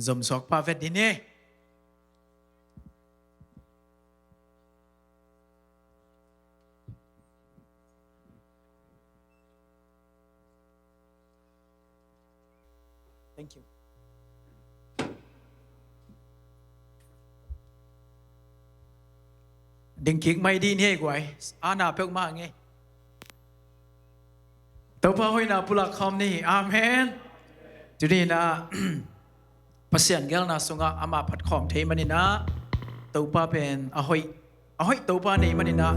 zom sok pa vet dine thank you đình kiến mày đi nhé quậy ana pek ma nghe tàu pa hoi na pula khom ni amenจุดนี้นะภาษาอังกฤษนะส่งอามาพัดขอมเทมันนี่นะตัวป้าเป็นอาหอยตัวป้านี่มันนี่นะ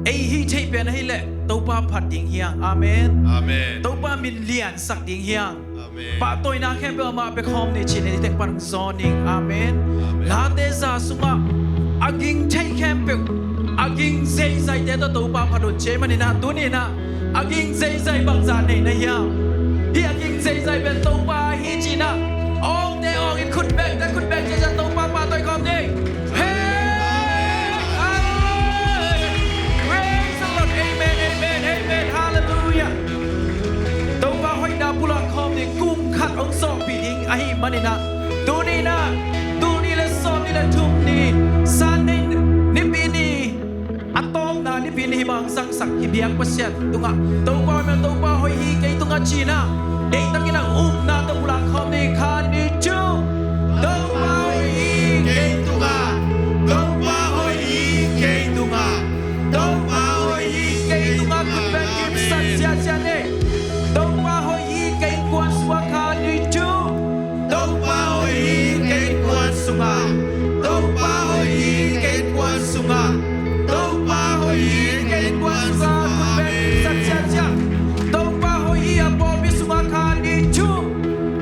ไอ้ฮีเทเป็นให้แหละตัวป้าพัดดิ่งเฮียงอาเมนตัวป้ามีเลียนสักดิ่งเฮียงป้าตัวนั้นแค่เป็นอามาไปขอมนี่ชินนี่เด็กปังซอนิงอาเมนลาเดซ่าส่งอากิงเทแค่เป็นอากิงเซย์ใจเด็ดตัวป้าพัดโดนเชมันนี่นะตัวนี้นะอากิงเซย์ใจบางจานนี่นะเฮียฮีอากิงเซย์ใจเป็นตัวป้าฮีจีน่าall day all it could back that could back จะตัวป้าป้าตัวคอมนี่เฮ้ praise the Lord amen amen amen hallelujah ตัวป้าหอยดาบุลังคอมนี่กุ้งขัดองศอกปีอิงไอ้มันนี่นะดูนี่นะดูนี่และซ้อมนี่และทุ่มนี่ซานนี่นิปีนี่อะตอมนะนิปีนี่บางสังสักฮิเบียงเปอร์เซ็นต์ตุงะตัวป้าแม่ตัวป้าหอยฮีเกยตุงะจีน่าเด็กตั้งกินอ่ะนาตัวบุลังคอมนี่คานิจูตัวป้าหอยฮีเกยตุงะตัวป้าหอยฮีเกยตุงะตัวป้าหอยฮีเกยตุงะคุณเป็นกิมสัตยาเจเน่ตัวป้าหอยฮีเกยกวนสวาคานิจูตัวป้าหอยฮีเกยกวนสุงะตัวป้าหอยฮีเกยกวนสุงะตัวป้าหอยฮีเกยกวนสุงะคุณเป็นสัตยาเจตัวป้าหอยฮีอะบอบิสุงะคานิจู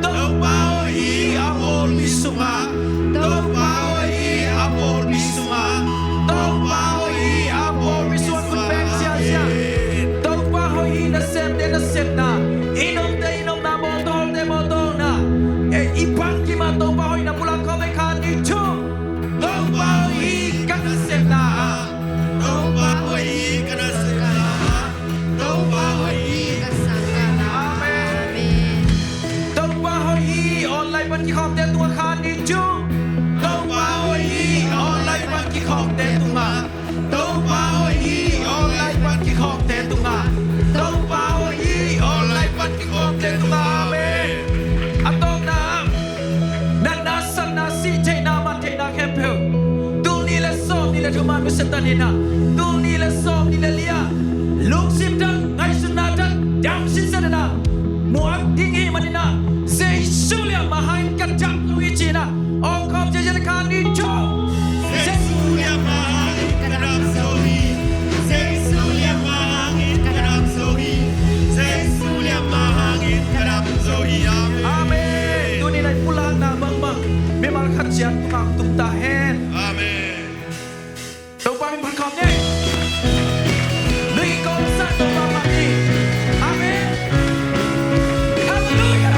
ตัวป้าหอยฮีอะบอบิสุงะตัวป้าหอยฮีอะบอบิสุงะตัวป้าหอยฮีอะบอบิสุงะคุณเป็นสัตยาเจตัวป้าหอยฮีนะเซมเดนะเซมนะอินอมเดอินอมนะบอโตเดบอโตนะอีปังกิมาตัวป้าหอยนะบุลังคอไม่คานิจูตัวป้าหอยฮีกันนะเซมนะตัวป้าหอยฮีกันนะเซมนะตัวป้าหอยฮีอาเมนตัวป้าหอยฮีออนไลน์บันกี่ขอบเดตัวคานิจูตัวป้าหอยฮีออนไลน์บันกี่ขอบเดตัวมาตัวป้าหอยฮีออนไลน์บันกี่ขอบเดตัวมาตัวป้าหอยฮีออนไลน์บันกี่ขอบเดตัวมาอาเมนอะตอมนะนันนาสันนาสีเทนามันเทนาแคมเพลตูนี่และซ้อมนี่และทุมานุสตันนี่นะตูนี่และซ้อมนี่และเลียลูกซิมดังไงสุนาดังดำสินเสดนะมัวดิ้งให้มันนี่นะเซซูเลียมาให้กันจับลุยจีนะองคอมเจเจนคานิโจเซซูเลียมาให้กันจับโซฮีเซซูเลียมาให้กันจับโซฮีเซซูเลียมาให้กันจับโซฮีอาเมนตูนี่ในปุลังนะบังบังเมื่อมาขัดเจียนตุกตุกตาเฮนอาเมนตัวป้าเป็นพันคอมเนี่ยลุยกองสัตว์ตัวป้ามันนี่อาเมนฮาเลลูยา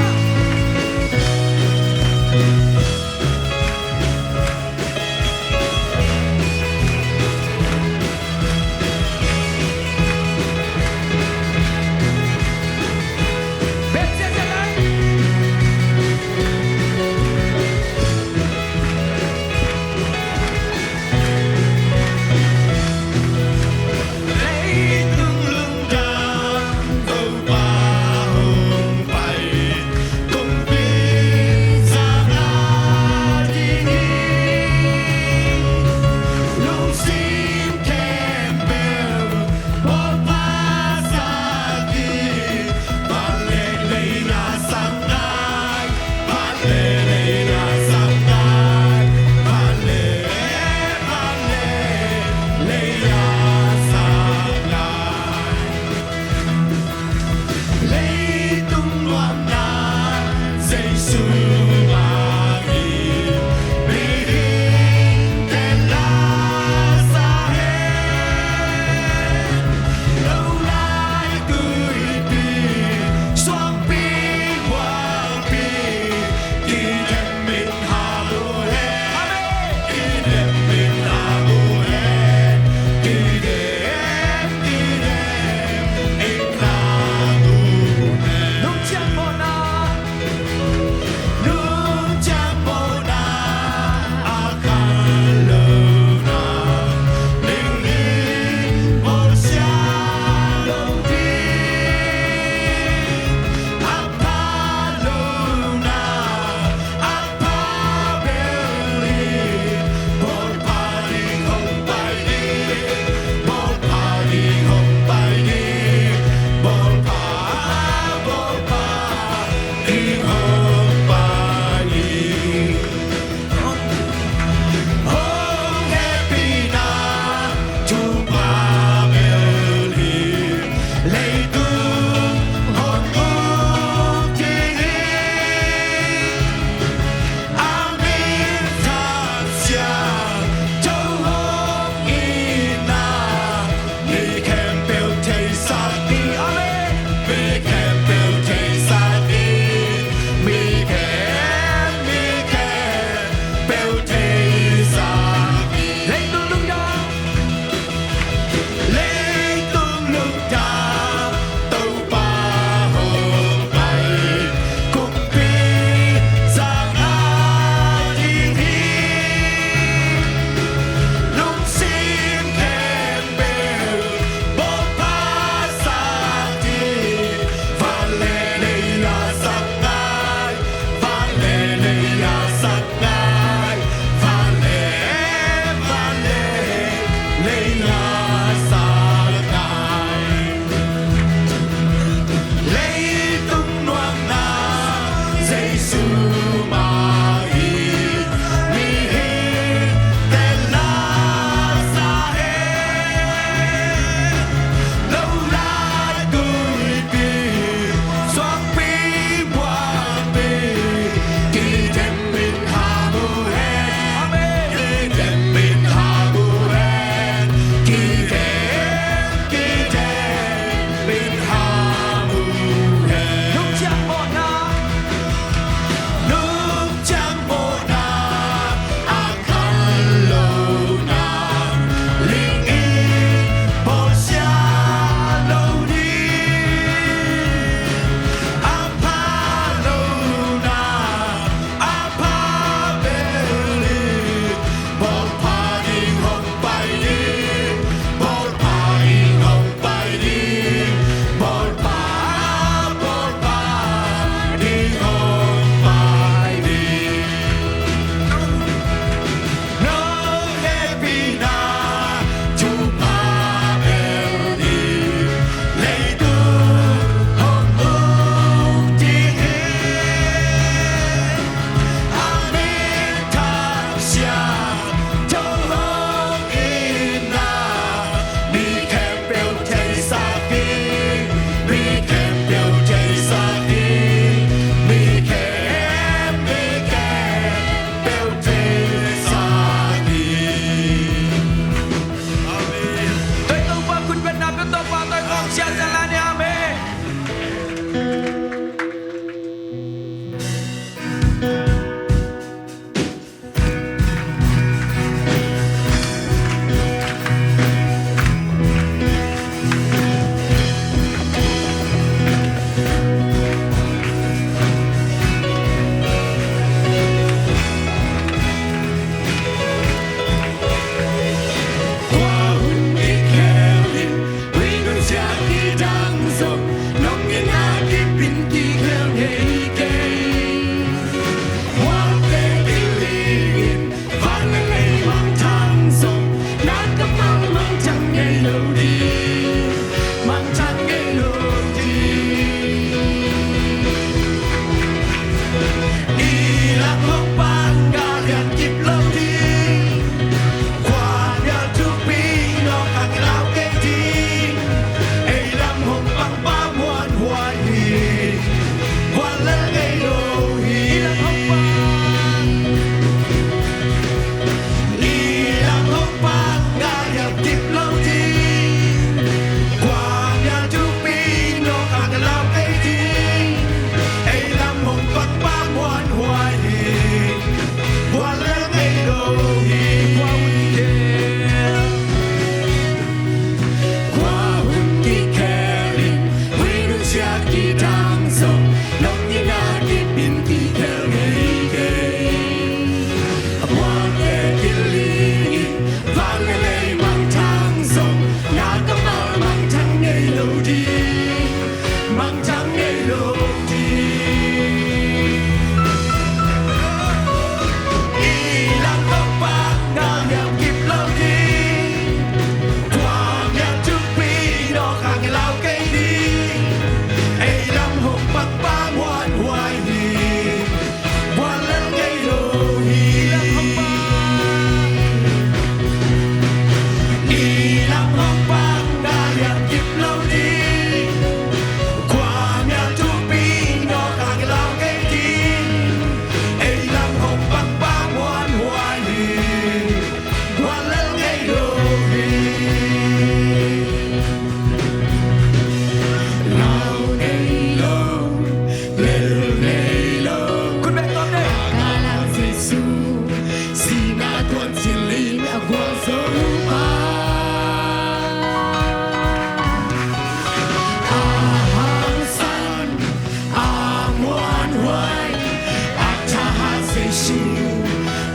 Giêsu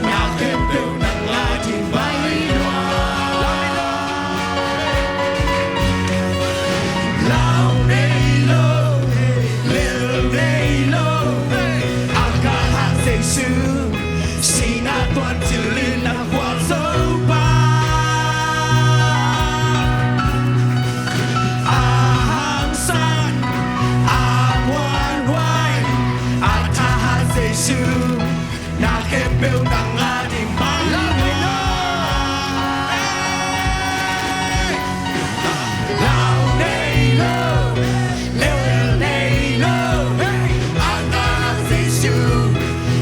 na khem bêu nang la thiên bay loa lao nei lo nei lo aka ha Giêsu si na toàn chỉ lên na qua dấu ba hàng san ngoan hoài tha ha Giêsu na khem bêu nang la thiên bay loa lao nei lo nei lo aka ha Giêsu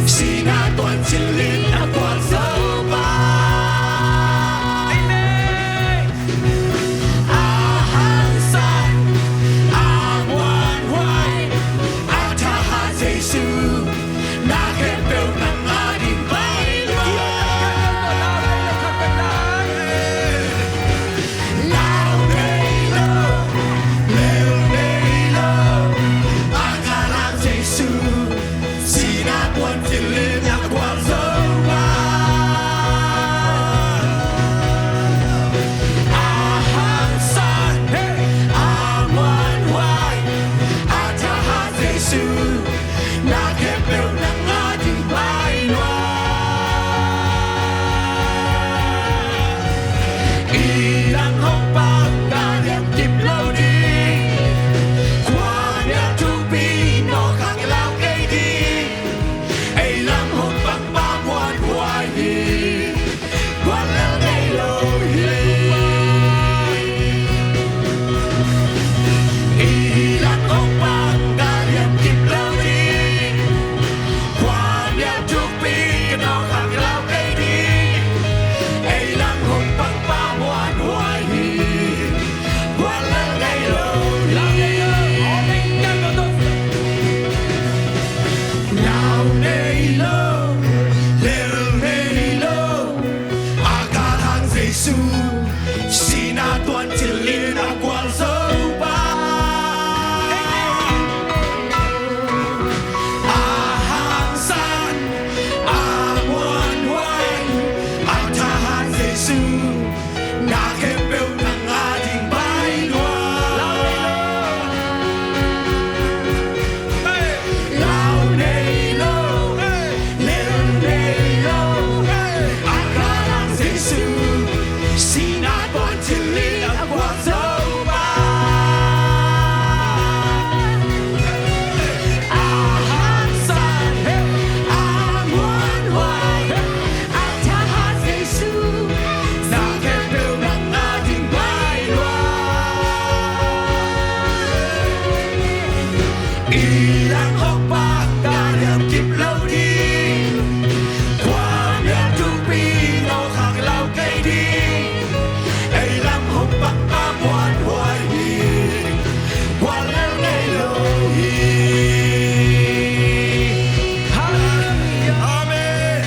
si na toàn chỉ lên na qua dấu ba hàng san ngoan hoài tha ha Giêsu na khem bêu nang la thiên bay loa lao nei lo aka ha Giêsu si na toàn chỉ lên na qua dấu ba hàng san ngoan hoài tha ha Giêsu na khem bêu nang la thiên bay loa ilang hốc bạc ta đem kịp lâu đi qua nhà tu bi nó khang lao cây đi ấy lắm hốc bạc ba ngoan hoài qua lao cây lâu ilang hốc bạc ta đem kịp lâu đi qua nhà tu bi nó khang lao cây đi ấy lắm hốc bạc ba ngoan hoài qua lao cây lâu lao nei lo aka thang Giêsu si na toàn chỉ lên na qua dấu ba hàng san ngoan hoài tha ha Giêsu na khem bêu nang la thiên bay loa lao nei lo aka ha Giêsu si na toàn chỉ lên na qua dấu ba hàng san ngoan hoài tha ha Giêsu na khem bêu nang la thiên bay loa ilang hốc bạc ta đem kịp lâu đi qua nhà tu bi nó khang lao cây đi ấy lắm hốc bạc ba ngoan hoài qua lao nei lo amen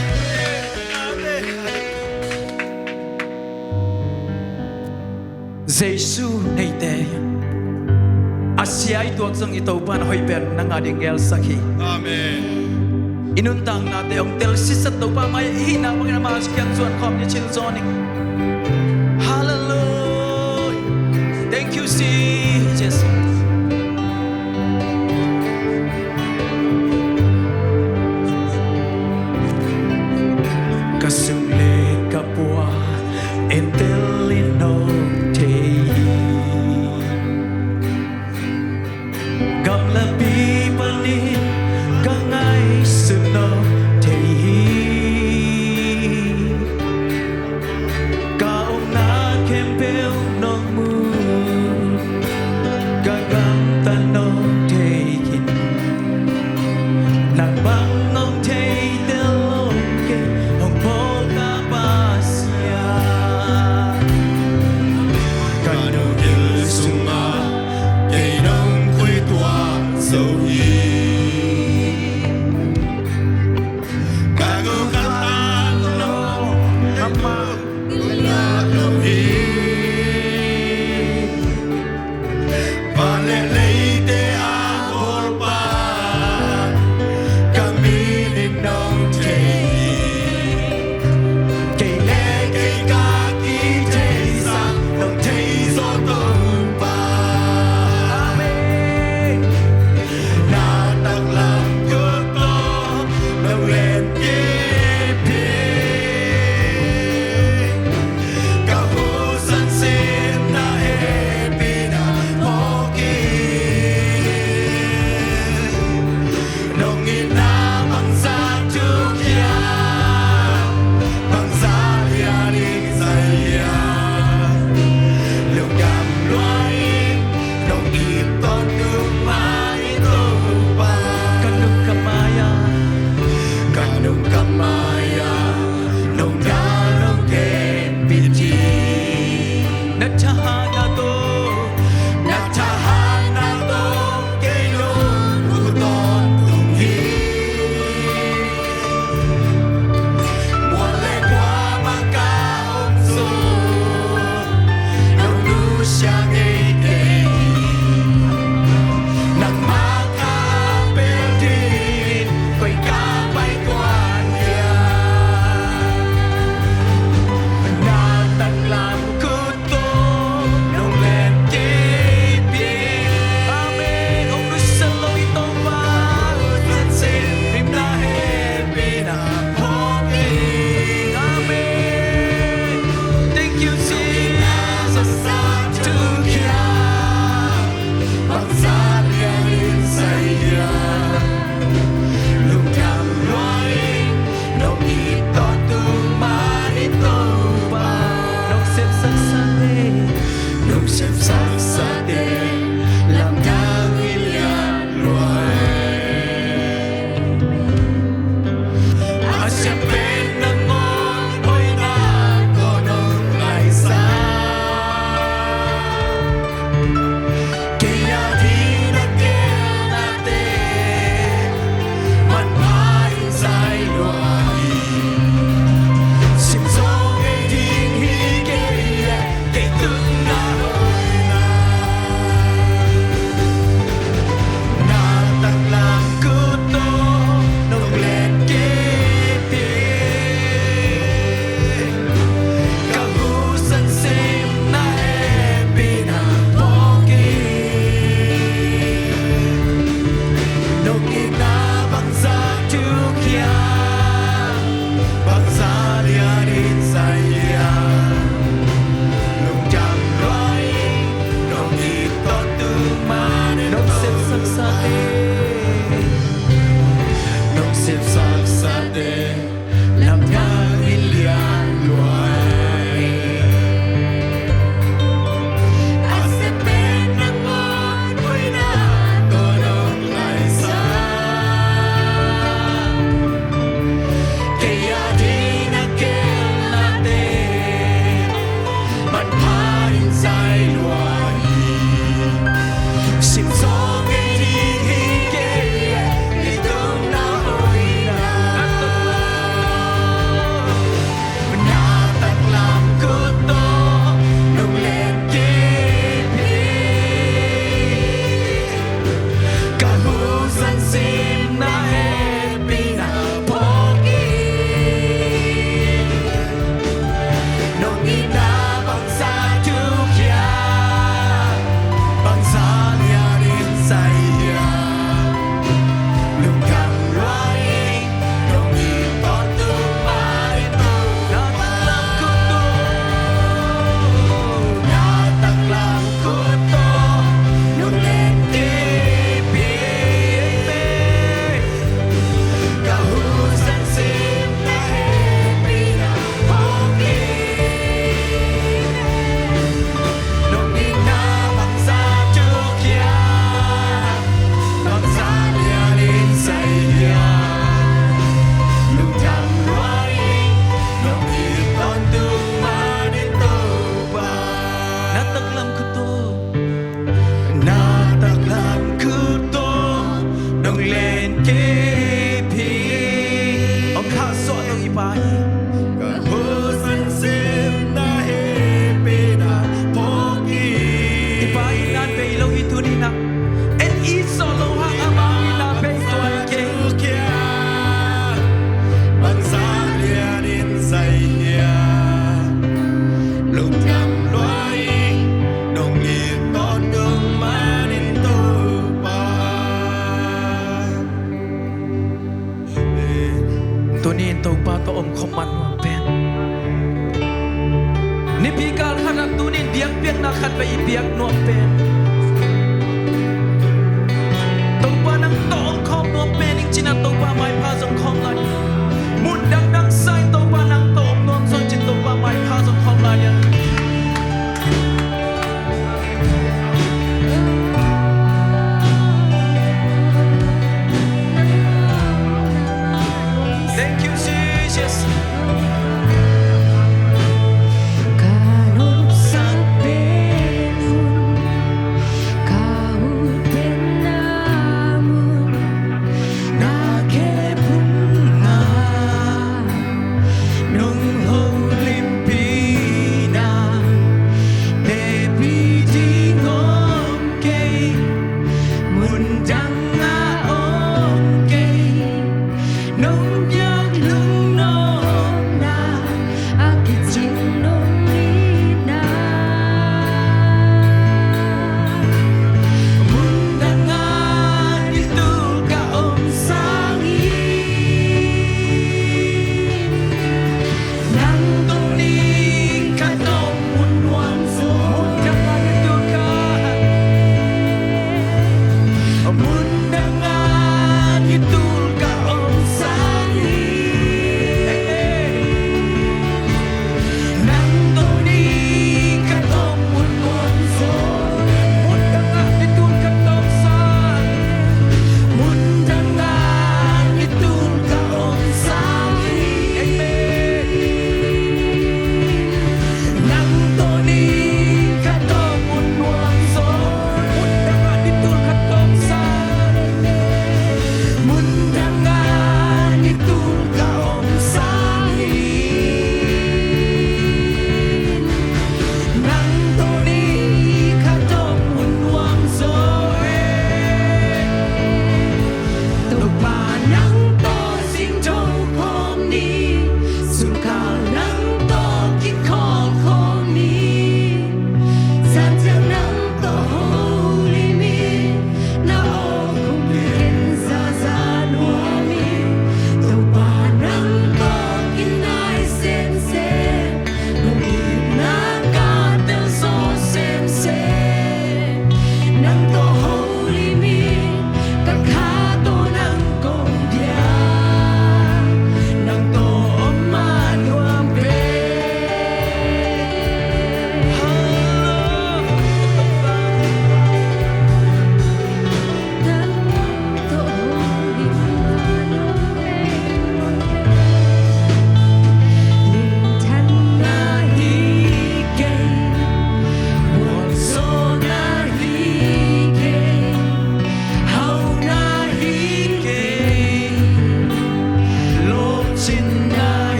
Giêsu nei te Asiai tuak sang ito pan hoy pen nang ading el sakhi amen inuntang na te ong tel sisat to pa may hina pag namas kyan suan kom ni chin zoning hallelujah thank you Jesus kasule kapwa entelino te gamla bi panin kangai suno te kaong na kempel nong mu gagam tanong te kin nang bangong te delong ke hong po ka pasya Kano il sunga kay nang khuy tua dấu hi kago katan no ama na lo hi Pale leite a golpa kami ni nong te sẽ bên nâng ngôn hối na có nông ngày xa kia đi na kia na tê mặt mai dài loài sim song ấy đi hi cái tương na hồi na tặng làm cứ tô nông lên kế phía cả hú sân sim na e pina poki nông ina bằng giá chu kia bằng giá lia đi say nông chăm loài nông ít to tư mà nên nông xếp sắc xa tê nông xếp sắc xa tê làm nhà in lian loài a sẽ bên nắng ngón vui na có nông lại xa kia đi na kia na tê mặt phá in dài loài sim song ấy đi hi cái tương na hồi na tặng làm cứ to nông lên kế phía cả hú dân sim na e pina poki nông ina bằng giá chu kia bằng giá lia đến say nông cam loài nông ít to tư mà đến tu na tặng làm cứ tô na tặng làm cứ to nông lên kế phía cả hú dân sim na e pina poki nông ina bằng giá chu kia bằng giá lia đến say nông chăm loài nông ít con tương mà đến tu ba na tặng làm cứ tô na tặng làm cứ to nông lên kế phía ông khá sợ ông y bài cả hú dân sim na e pina poki y bài nan về lâu y tu đi na en y sợ lâu hang ama y na về tuổi kê kia bằng giá lia đến say lục nhằm loài đồng nghiệp con đường mà đến tu baตัวนี้ตัวปาตัวอมคอมมันว่าเป็นนี่พี่การขนาดตัวนี้เดียกเปียกนักขัดไปอีเปียกนวมเป็นตัวปานังตัวอมคอมนวมเป็นจริงๆนะตัวปาไม้พาสงคอมเลยมุดดังดังใส่ตัวปานังตัวอมนวมส่วนจิตตัวปาไม้พาสงคอมเลยเนี่ย Thank you Jesus Kanun sa penun, kahit namun nakepun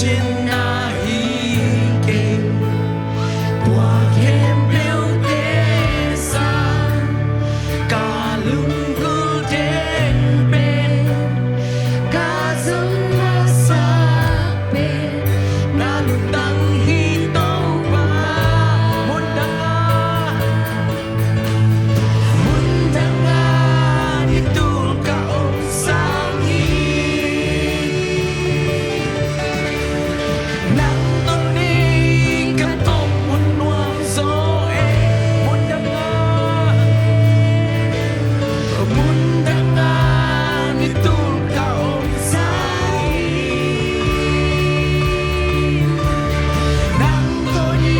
trên na hi kê qua khem biểu tế sa cả lung cứ đến bên cả dâng hoa sa bên na lung tăng hi tâu ba muốn đăng a đi tu cả ông sang hi nắng tôn đi cả tông muốn nuông gió em muốn đăng a đi tu cả ông sang hi nắng tôn đi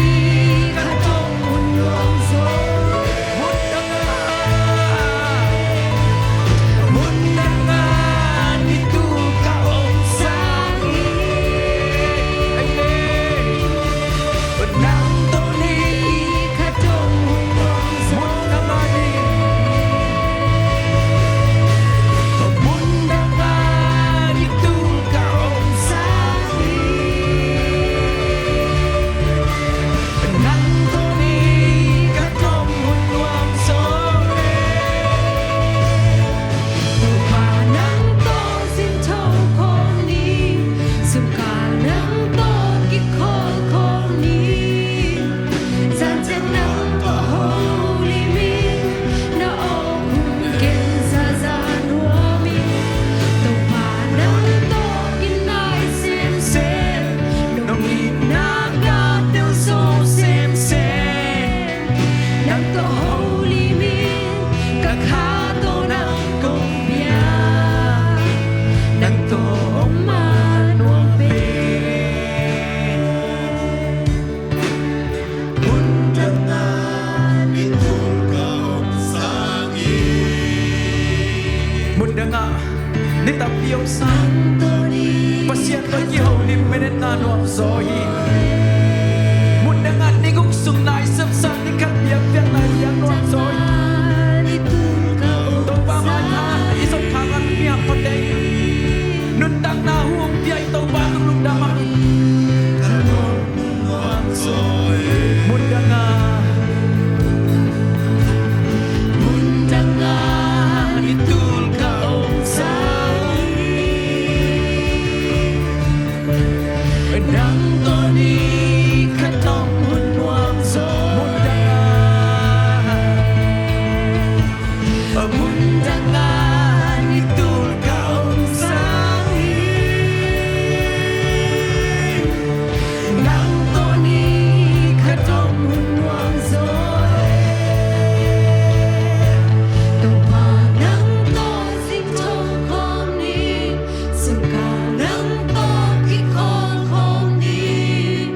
cả tông muốn nuông gió muốn đăng a đi tu cả ông sang hi nắng tôn đi cả đông hồn lòng gió muốn đăng a đi muốn đăng a đi tu cả ông sang hi nắng tôn đi cả tông muốn nuông gió mà nắng to xin thâu con đi dù cả nắng to cái con đi gian chân nắng to holy me na o cùng kiến ra nua mi tàu mà nắng to cái nai xem đồng in na ga tiêu số xem nắng to holy me cả khá to nắng công bia nắng to mà nuông bê muốn đăng a đi tu cả ông sang hi muốn đăng a đi tập yêu sang to đi pasien to ki ho lim menet na nuông gió hi muốn đăng a đi gục sung nai sấp sang đi khát biếc biếc nai biếc nuông gió đi tu cả tàu ba mai tha isok khang an miak pa dei nun đăng na huông biai tàu ba lung lung đam cả tông nuông gió muốn đăng a muốn đăng a đi tu cả ông sang nắng to đi khát tông muốn nuông gió muốn đăng a đi tu cả ông sang nắng to đi khát tông muốn nuông gió tàu mà nắng to xin thâu con đi dù cả nắng to cái con đi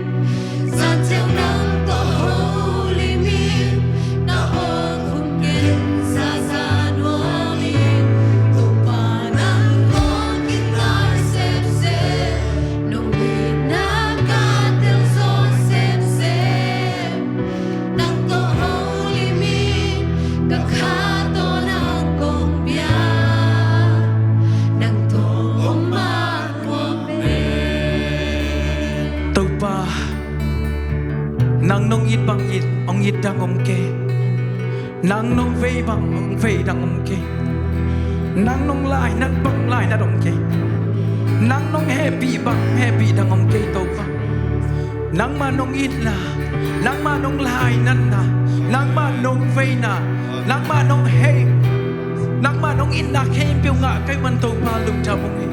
gian treo nắng to holy me na o cùng kiến ra nua mi tàu mà nắng to cái nai xem nông bị na ga tiêu số xem nắng to holy me cả khá to nắng công bia nắng to ông mà nuông bê tàu ba nang nong ít bằng ít ông ít đang ông kê nang nong vây bằng ông vây đang ông kê nang nong lại nang bằng lại na ông kê nang nong happy bằng happy đang ông kê tàu ba nang ma nong ít là nang ma nong lại nan na nang ma nong vây na nang ma nong hey nang ma nong in na kê piu ngạ cái man tàu ba lung cha mong hey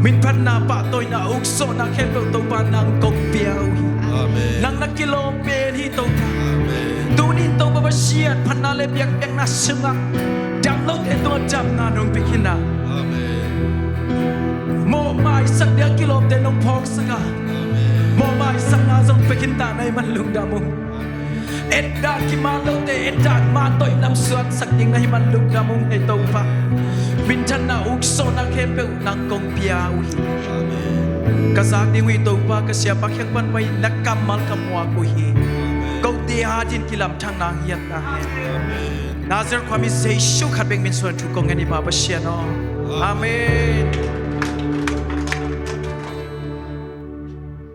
min pan na pa tôi na uk so na kê piu tàu ba nang kong piao amen nang na kilo pe hi tàu ba amen tu ni tàu ba siat pan na le biak biak na sunga jam lo te to jam na nong pikina amen mo mai sak dia kilo te nong phok sanga mo mai sak na zong pikin ta nai man lung da mong edda ki ma lo te edda ma toi nam suat sak ding nai man lung da mong he tàu ba min chan na uk so na khe pe nang kong piao Kazak di wi to pa ka sia pa khyak ban bai lakam mal kam wa ko hi ko ti ha jin kilam thang na hiat ta Nazar kwami sei shu khat beng min suan thu ko ngani ba pa sia no Amen